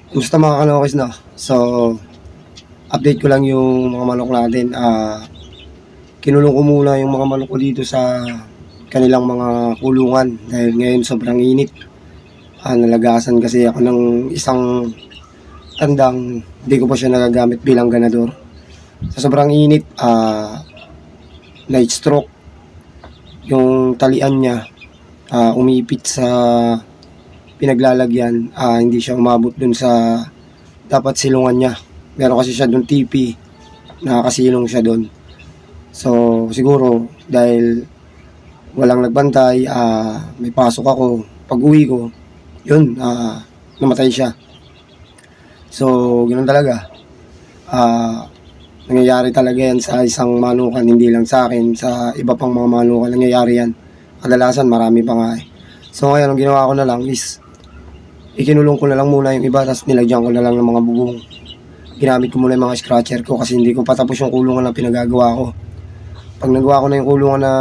Kumusta mga kanokis 'no? So, update ko lang yung mga manok natin, kinulong ko muna yung mga manok ko dito sa kanilang mga kulungan dahil ngayon sobrang init. Nalagasan kasi ako ng isang tandang hindi ko pa siya nagagamit bilang ganador. Sa sobrang init, night stroke yung talian niya, umipit sa pinaglalagyan, hindi siya umabot dun sa dapat silungan niya. Meron kasi siya dun tipi, nakakasilong siya dun. So, siguro dahil walang nagbantay, may pasok ako. Pag-uwi ko, yun, namatay siya. So, ganoon talaga. Nangyayari talaga yan sa isang manukan, hindi lang sa akin, sa iba pang mga manukan nangyayari yan. Kadalasan, marami pa nga eh. So, ngayon, ang ginawa ko na lang is, ikinulong ko na lang muna yung iba, tapos nilagyan ko na lang ng mga bubong. Ginamit ko muna yung mga scratcher ko kasi hindi ko patapos yung kulungan na pinagagawa ko. Pag nagawa ko na yung kulungan na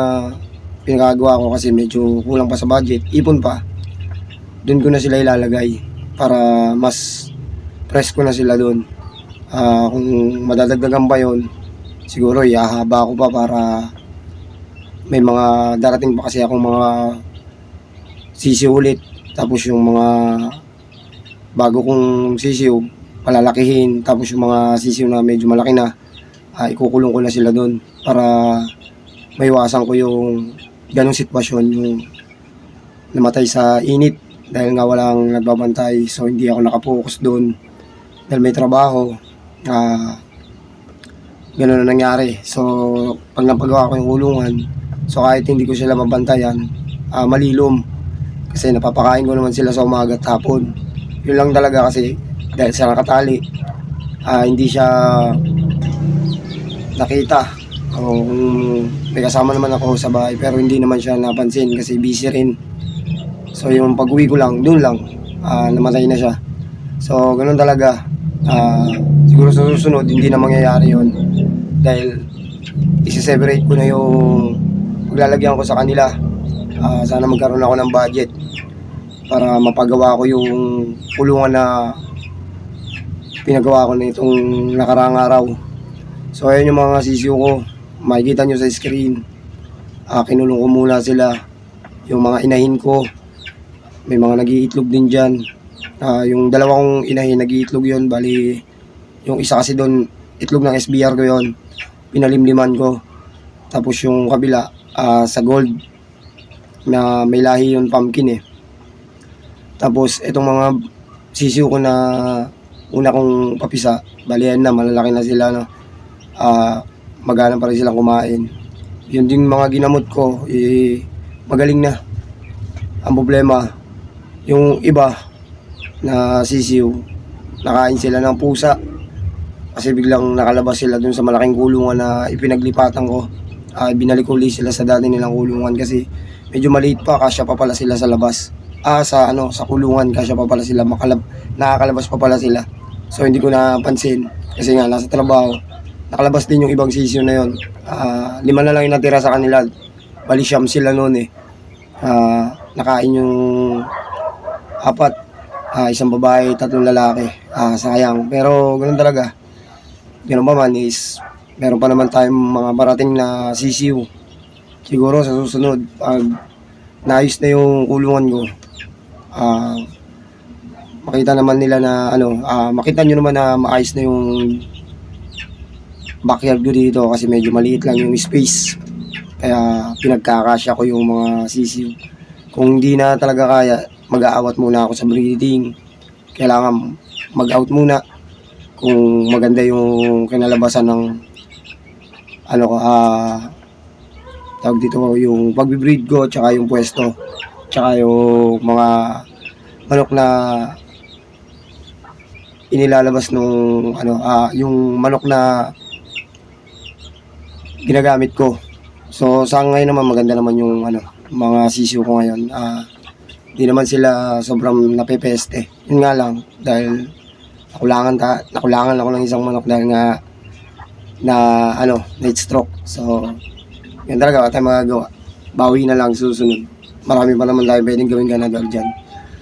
pinagagawa ko kasi medyo kulang pa sa budget, ipon pa, dun ko na sila ilalagay para mas fresh ko na sila dun. Kung madadagdagan pa yun, siguro ihahaba ko pa para may mga darating pa kasi akong mga sisiw ulit. Tapos yung mga bago kong sisiw, palalakihin. Tapos yung mga sisiw na medyo malaki na, ikukulong ko na sila dun para maiwasan ko yung ganong sitwasyon, yung namatay sa init dahil nga walang nagbabantay. So hindi ako nakapokus doon dahil may trabaho. Ganun na nangyari. So pag napagawa ko yung kulungan, so kahit hindi ko sila mabantayan, malilom kasi napapakain ko naman sila sa umaga at hapon. Yun lang talaga kasi dahil sa nakatali, hindi siya nakita. O kung may kasama naman ako sa bahay pero hindi naman siya napansin kasi busy rin. So yung pag-uwi ko lang, doon lang, namatay na siya. So ganun talaga. Siguro sa susunod hindi na mangyayari yon dahil isi-separate ko na yung paglalagyan ko sa kanila. Sana magkaroon ako ng budget para mapagawa ko yung kulungan na pinagawa ko na itong nakaraang araw. So ayan yung mga sisiyo ko, makikita nyo sa screen. Kinulong ko muna sila, yung mga inahin ko, may mga nag-iitlog din dyan. Yung dalawang inahin nag-iitlog yun, bali yung isa kasi doon itlog ng SBR ko yun, pinalimliman ko. Tapos yung kabila, sa gold na may lahi yung pumpkin eh. Tapos itong mga sisiw ko na una kong papisa, bali yan na, malalaki na sila no. Magana pa rin silang kumain. Yun din mga ginamot ko, magaling na. Ang problema, yung iba na sisiw, nakain sila ng pusa kasi biglang nakalabas sila dun sa malaking kulungan na ipinaglipatan ko. Binalik ulit sila sa dati nilang kulungan kasi medyo maliit pa, kasya pa pala sila sa labas. Sa kulungan, kasya pa pala sila, nakakalabas pa pala sila. So hindi ko napansin kasi nga nasa trabaho. Nakalabas din yung ibang sisiw na yun. 5 na lang yung natira sa kanila. Bali siyam sila noon eh. Nakain yung 4, isang babae, 3 lalaki. Sayang. Pero ganoon talaga. Ganun pa man is meron pa naman tayong mga parating na sisiw. Siguro sa susunod, pag naayos na yung kulungan ko, makita naman nila na makita nyo naman na maayos na yung backyard ko dito kasi medyo maliit lang yung space. Kaya pinagkakasya ko yung mga sisiw. Kung hindi na talaga kaya, mag-aawat muna ako sa breeding. Kailangan mag-out muna kung maganda yung kinalabasan ng tawag dito yung pagbe-breed ko, tsaka yung pwesto, tsaka yung mga manok na inilalabas nung yung manok na ginagamit ko. So sa ngayon naman maganda naman yung mga sisiw ko ngayon. Hindi naman sila sobrang napepeste. Yun nga lang dahil nakulangan ako ng isang manok dahil nga na night stroke. So yun talaga, wala tayong magagawa. Bawi na lang susunod. Marami pa naman tayo pwedeng gawin ganador dyan.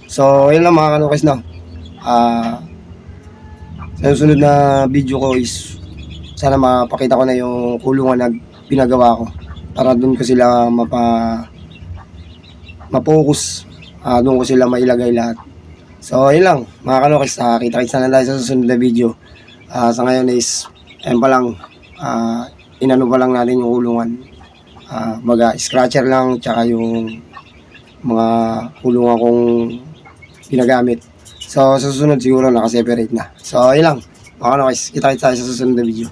So yun lang mga kanukis no. Sa susunod na video ko is sana mapakita ko na yung kulungan na pinagawa ko para doon ko sila mapokus, doon ko sila mailagay lahat. So yun lang mga kalokis, kita-kita na tayo sa susunod na video. Sa ngayon is ayun pa lang, inano pa lang natin yung kulungan, baga scratcher lang tsaka yung mga kulungan kong ginagamit. So sa susunod siguro naka-separate na. So yun lang mga kalokis, kita-kita tayo sa susunod na video.